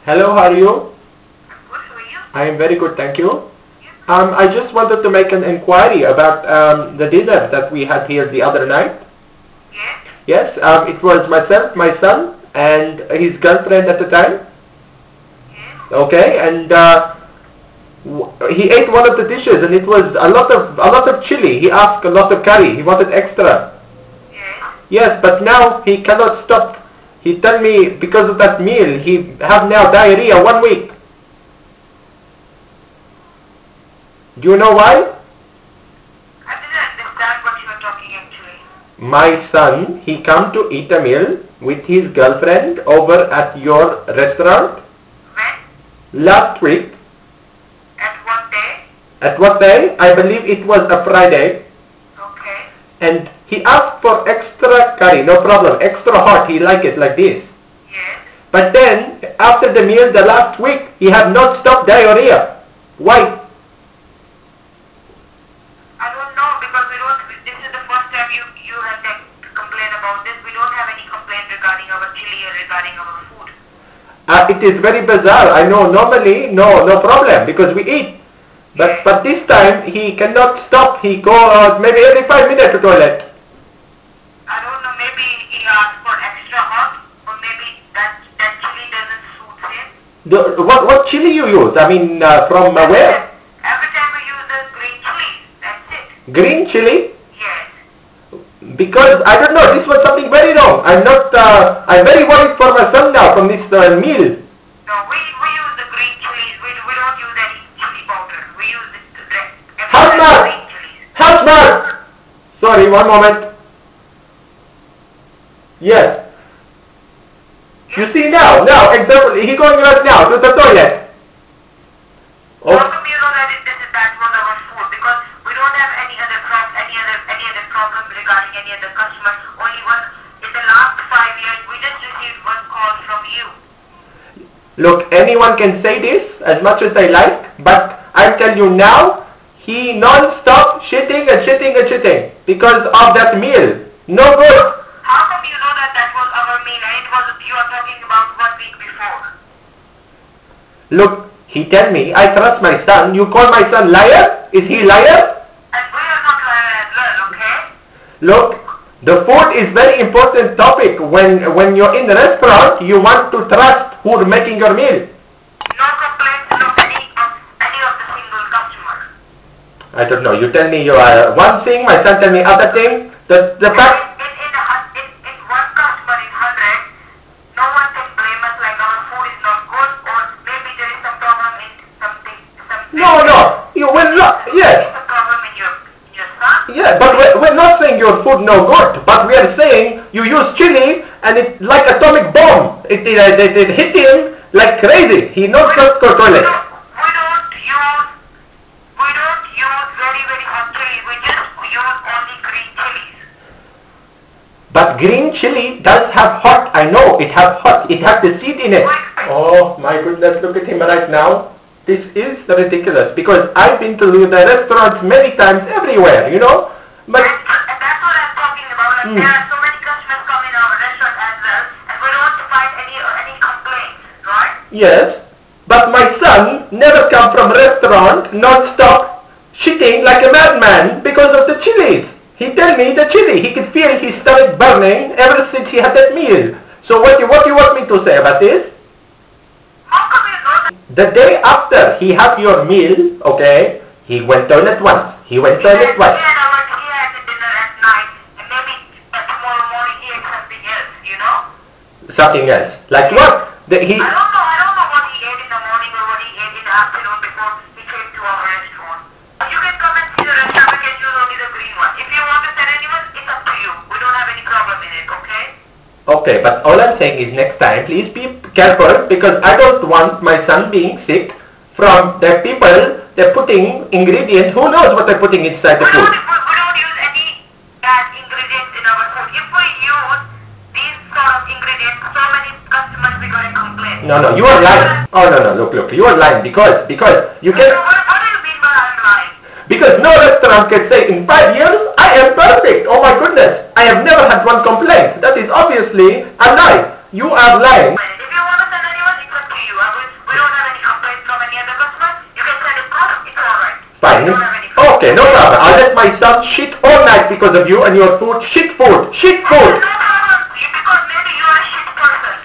Hello, how are you? Good, how are you? I am very good, thank you. I just wanted to make an inquiry about the dinner that we had here the other night. Yes? Yes, it was myself, my son, and his girlfriend at the time. Yes? Okay, and he ate one of the dishes, and it was a lot of chili. He asked a lot of curry. He wanted extra. Yes? Yes, but now he cannot stop. He tell me because of that meal, he have now diarrhea 1 week. Do you know why? I didn't understand what you were talking actually. My son, he come to eat a meal with his girlfriend over at your restaurant When? last week. At what day? At what day? I believe it was a Friday. Okay. And he asked for extra curry, no problem, extra hot, he like it like this. Yes? But then, after the meal the last week, he have not stopped diarrhea. Why? I don't know because this is the first time you had that complaint about this. We don't have any complaint regarding our chili or regarding our food. It is very bizarre. I know normally, no problem because we eat. But this time, he cannot stop. He go maybe every 5 minutes to toilet. I don't know, maybe he asked for extra hot or maybe that chili doesn't suit him. What chili you use? I mean, from where? Every time we use the green chili, that's it. Green chili? Yes. Because I don't know, this was something very wrong. I'm very worried for my son now from this meal. No, we use the green chilies. We don't use any chili powder. We use the green Housemark! chilies. Housemark! Sorry, one moment. Yes. You see now, exactly. He going right now to the toilet. How come you know that was our food? Because we don't have any other problem regarding any other customer. Only one in the last 5 years we just received one call from you. Look, anyone can say this as much as they like, but I tell you now, he non-stop shitting and shitting and shitting because of that meal. No good. How come you know that was our meal and you are talking about 1 week before? Look, he tell me, I trust my son. You call my son liar? Is he liar? And we are not liar as well, okay? Look, the food is very important topic. When you're in the restaurant, you want to trust who's making your meal. No complaints of any of the single customer. I don't know. You tell me you are one thing, my son tell me other thing. The fact. In one customer in 100, no one can blame us like our food is not good or maybe there is some problem in something. No. You will not. Yes. There is a problem in your son. Yeah, but we're not saying your food no good. But we are saying you use chili and it's like atomic bomb. It hit him like crazy. He not go to toilet. We don't use very, very hot chili. We just use only green chilies. But green chili does have hot. I know it have hot. It has the seed in it. Oh my goodness! Look at him right now. This is ridiculous because I've been to the restaurants many times everywhere. You know, but. And that's what I'm talking about. Like there are so many customers come in our restaurant as well, and we don't find any complaints, right? Yes, but my son never come from restaurant non-stop shitting like a madman because of the chilies. He tell me the chili, he could feel his stomach burning ever since he had that meal. So what you want me to say about this? How come you know that? The day after he had your meal, okay, he went toilet once. He went toilet twice. He had the dinner at night, and maybe tomorrow morning he ate something else, you know? Something else. Like what? I don't know what he ate in the morning or what he ate in the afternoon before he came to our restaurant. You can come and see the restaurant, we can use only the green one. If you want to send anyone, it's up to you. We don't have any problem in it, okay? Okay, but all I'm saying is next time, please be careful because I don't want my son being sick from the people, they're putting ingredients, who knows what they're putting inside the food. We don't use any bad ingredients in our food. If we use these sort of ingredients, so many customers we going to complain. No, you are lying. Oh no, look, you are lying because you can. What do you mean by I'm lying? Because no restaurant can say in 5 years I am perfect. Oh my goodness. I have never had one complaint. That is obviously a lie. You are lying. If you want to send anyone, it's up to you. We don't have any complaints from any other customer. You can send it out. It's alright. Fine. We don't have any Okay, no problem. I'll let my son shit all night because of you and your food. Shit food. Shit food. No problem. Because maybe you are a shit person.